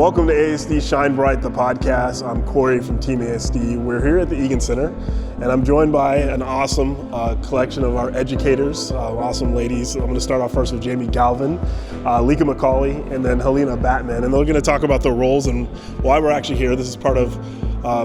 Welcome to ASD Shine Bright, the podcast. I'm Corey from Team ASD. We're here at the Egan Center, and I'm joined by an awesome collection of our educators, awesome ladies. I'm going to start off first with Jaime Galvan, Likka McCauley, and then Helena Batman. And they're going to talk about their roles and why we're actually here. This is part of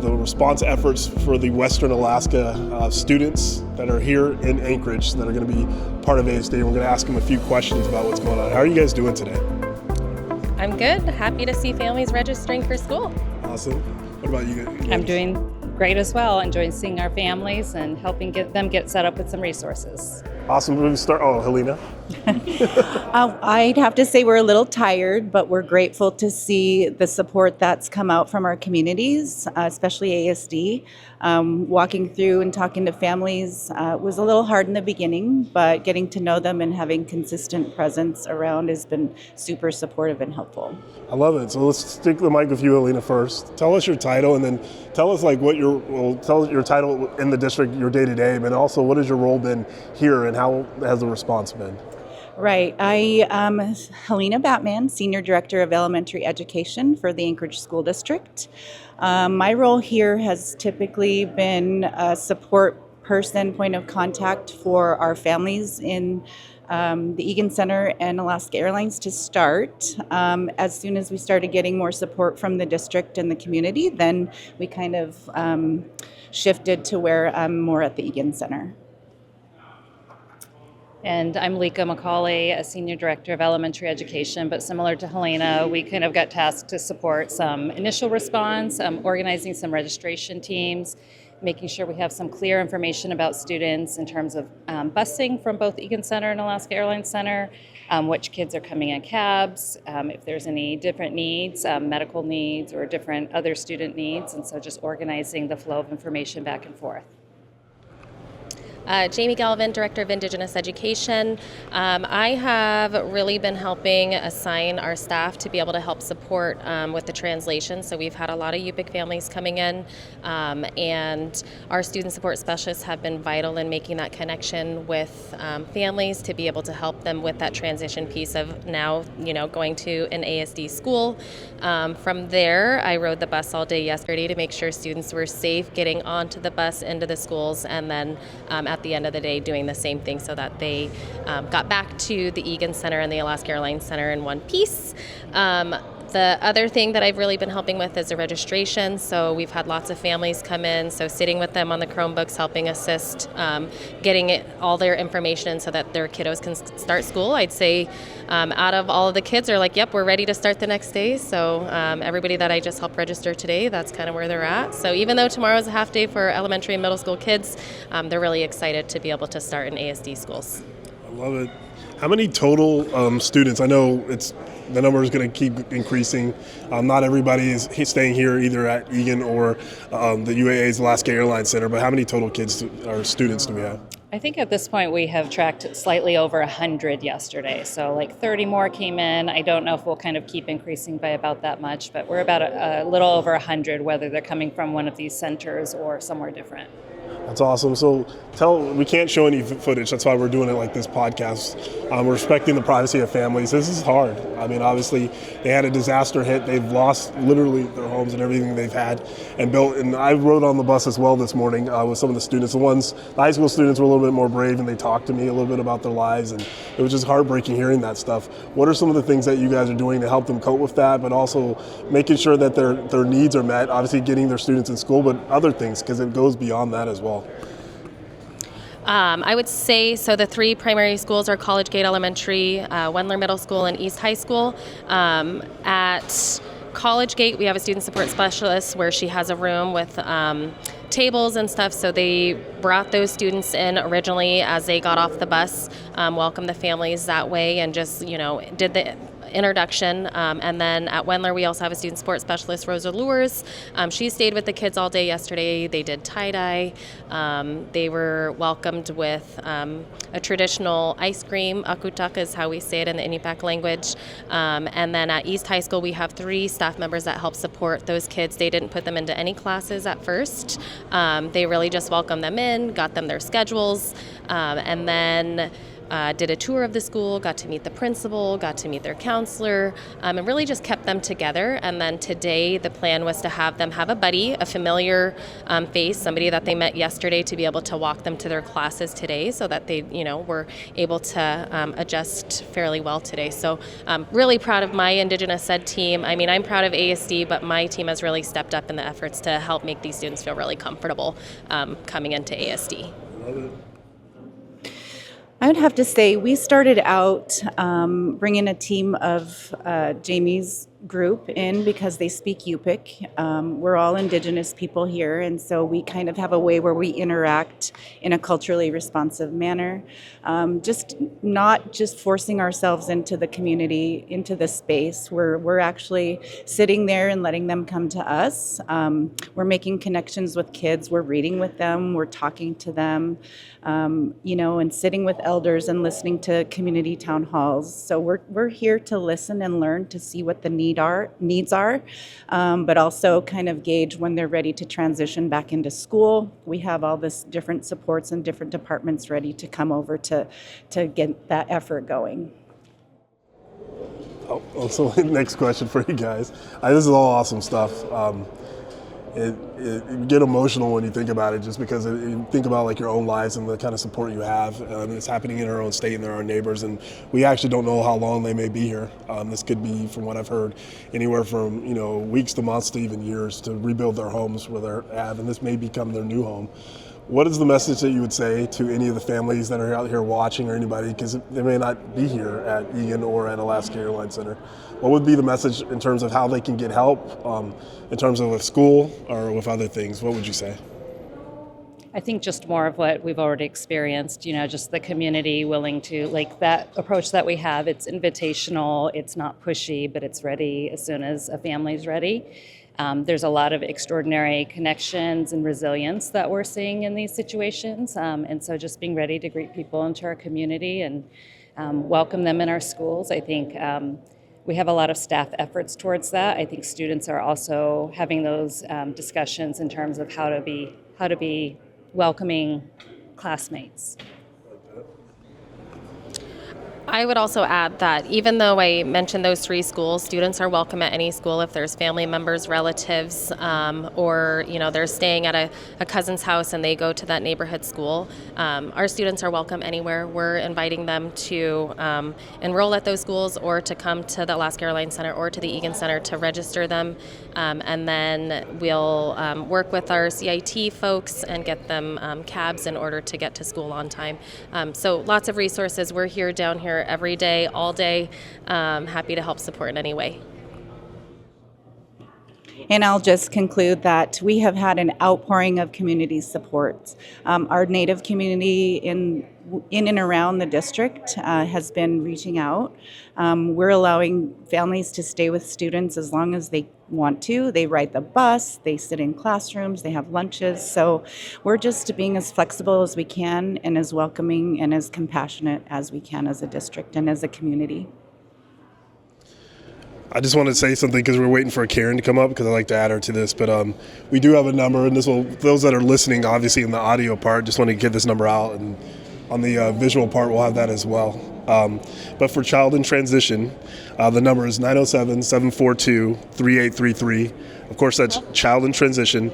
the response efforts for the Western Alaska students that are here in Anchorage that are going to be part of ASD. We're going to ask them a few questions about what's going on. How are you guys doing today? I'm good. Happy to see families registering for school. Awesome. What about you guys? I'm doing great as well. Enjoying seeing our families and helping them get set up with some resources. Awesome. We'll start. Oh, Helena. I'd have to say we're a little tired, but we're grateful to see the support that's come out from our communities, especially ASD. Walking through and talking to families was a little hard in the beginning, but getting to know them and having consistent presence around has been super supportive and helpful. I love it. So let's stick the mic with you, Helena, first. Tell us your title, and then tell us tell us your title in the district, your day-to-day, but also what has your role been here and how has the response been? Right. I am Helena Batman, Senior Director of Elementary Education for the Anchorage School District. My role here has typically been a support person, point of contact for our families in the Egan Center and Alaska Airlines to start. As soon as we started getting more support from the district and the community, then we kind of shifted to where I'm more at the Egan Center. And I'm Likka McCauley, a Senior Director of Elementary Education, but similar to Helena, we kind of got tasked to support some initial response, organizing some registration teams, making sure we have some clear information about students in terms of busing from both Egan Center and Alaska Airlines Center, which kids are coming in cabs, if there's any different needs, medical needs or different other student needs, and so just organizing the flow of information back and forth. Jaime Galvan, Director of Indigenous Education. I have really been helping assign our staff to be able to help support with the translation. So we've had a lot of Yupik families coming in, and our student support specialists have been vital in making that connection with families to be able to help them with that transition piece of now, going to an ASD school. From there, I rode the bus all day yesterday to make sure students were safe getting onto the bus into the schools, and then at the end of the day doing the same thing so that they got back to the Egan Center and the Alaska Airlines Center in one piece. The other thing that I've really been helping with is the registration. So we've had lots of families come in, so sitting with them on the Chromebooks, helping assist, getting all their information so that their kiddos can start school. I'd say out of all of the kids are like, yep, we're ready to start the next day. So everybody that I just helped register today, that's kind of where they're at. So even though tomorrow is a half day for elementary and middle school kids, they're really excited to be able to start in ASD schools. I love it. How many total students? I know the number is going to keep increasing. Not everybody is staying here either at Egan or the UAA's Alaska Airlines Center, but how many total kids or students do we have? I think at this point we have tracked slightly over 100 yesterday. So like 30 more came in. I don't know if we'll kind of keep increasing by about that much, but we're about a little over 100, whether they're coming from one of these centers or somewhere different. That's awesome. So we can't show any footage. That's why we're doing it like this podcast. We're respecting the privacy of families. This is hard. I mean, obviously, they had a disaster hit. They've lost literally their homes and everything they've had and built. And I rode on the bus as well this morning with some of the students. The high school students were a little bit more brave, and they talked to me a little bit about their lives. And it was just heartbreaking hearing that stuff. What are some of the things that you guys are doing to help them cope with that, but also making sure that their needs are met? Obviously, getting their students in school, but other things, because it goes beyond that as well. I would say, so the three primary schools are College Gate Elementary, Wendler Middle School, and East High School. At College Gate, we have a student support specialist where she has a room with tables and stuff, so they brought those students in originally as they got off the bus, welcomed the families that way, and just, did the introduction. And then at Wendler, we also have a student support specialist, Rosa Lures. She stayed with the kids all day yesterday. They did tie-dye. They were welcomed with a traditional ice cream. Akutaka is how we say it in the Inupiaq language. And then at East High School, we have 3 staff members that help support those kids. They didn't put them into any classes at first. They really just welcomed them in, got them their schedules, and then did a tour of the school, got to meet the principal, got to meet their counselor, and really just kept them together. And then today the plan was to have them have a buddy, a familiar face, somebody that they met yesterday, to be able to walk them to their classes today so that they, were able to adjust fairly well today. So really proud of my Indigenous Ed team. I mean, I'm proud of ASD, but my team has really stepped up in the efforts to help make these students feel really comfortable coming into ASD. I would have to say we started out bringing a team of Jaime's group in because they speak Yupik. We're all Indigenous people here, and so we kind of have a way where we interact in a culturally responsive manner. Just not just forcing ourselves into the community, into the space. We're actually sitting there and letting them come to us. We're making connections with kids. We're reading with them. We're talking to them. And sitting with elders and listening to community town halls. So we're here to listen and learn, to see what the needs are, but also kind of gauge when they're ready to transition back into school. We have all this different supports and different departments ready to come over to get that effort going. So next question for you guys. This is all awesome stuff. You get emotional when you think about it, just because you think about like your own lives and the kind of support you have. It's happening in our own state and they're our neighbors, and we actually don't know how long they may be here. This could be, from what I've heard, anywhere from weeks to months to even years to rebuild their homes where they're at, and this may become their new home. What is the message that you would say to any of the families that are out here watching, or anybody, because they may not be here at Egan or at Alaska Airline Center? What would be the message in terms of how they can get help, in terms of with school or with other things? What would you say? I think just more of what we've already experienced, just the community willing to, like that approach that we have. It's invitational, it's not pushy, but it's ready as soon as a family's ready. There's a lot of extraordinary connections and resilience that we're seeing in these situations. And so just being ready to greet people into our community and welcome them in our schools. I think we have a lot of staff efforts towards that. I think students are also having those discussions in terms of how to be welcoming classmates. I would also add that even though I mentioned those 3 schools, students are welcome at any school if there's family members, relatives, or they're staying at a cousin's house and they go to that neighborhood school. Our students are welcome anywhere. We're inviting them to enroll at those schools or to come to the Alaska Airline Center or to the Egan Center to register them. And then we'll work with our CIT folks and get them cabs in order to get to school on time. So lots of resources. We're here down here every day, all day, happy to help support in any way. And I'll just conclude that we have had an outpouring of community support. Our Native community in and around the district has been reaching out. We're allowing families to stay with students as long as they want to. They ride the bus, they sit in classrooms, they have lunches. So we're just being as flexible as we can and as welcoming and as compassionate as we can as a district and as a community. I just wanted to say something because we're waiting for Karen to come up, because I'd like to add her to this. But we do have a number, and those that are listening, obviously in the audio part, just want to get this number out, and on the visual part, we'll have that as well. But for child in transition, the number is 907-742-3833. Of course, that's child in transition,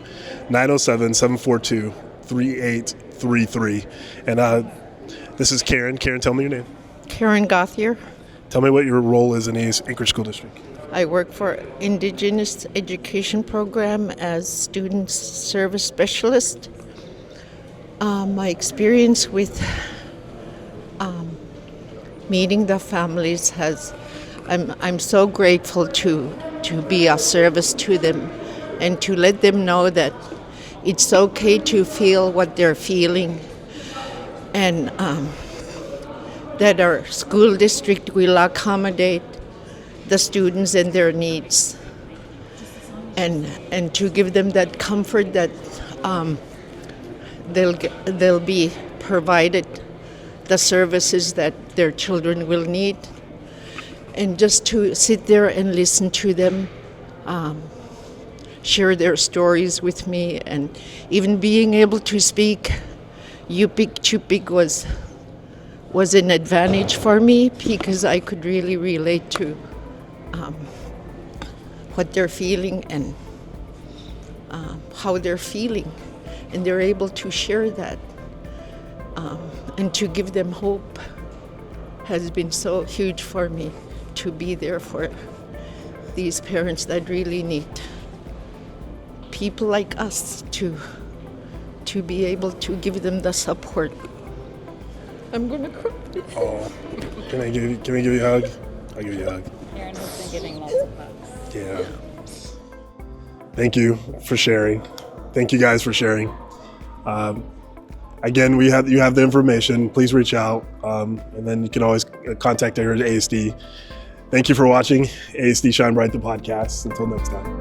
907-742-3833. And this is Karen. Karen, tell me your name. Karen Gothier. Tell me what your role is in the Anchorage School District. I work for Indigenous Education program as student service specialist. My experience with meeting the families I'm so grateful to be of service to them and to let them know that it's okay to feel what they're feeling, and that our school district will accommodate the students and their needs, and to give them that comfort that they'll be provided the services that their children will need, and just to sit there and listen to them, share their stories with me, and even being able to speak Yupik Chupik was an advantage for me because I could really relate to what they're feeling and how they're feeling, and they're able to share that and to give them hope has been so huge for me, to be there for these parents that really need people like us to be able to give them the support. I'm gonna cry. Oh, can we give you a hug? I'll give you a hug. Aaron has been giving lots of hugs. Yeah. Thank you for sharing. Thank you guys for sharing. Again, you have the information. Please reach out, and then you can always contact Anchorage ASD. Thank you for watching ASD Shine Bright, the podcast. Until next time.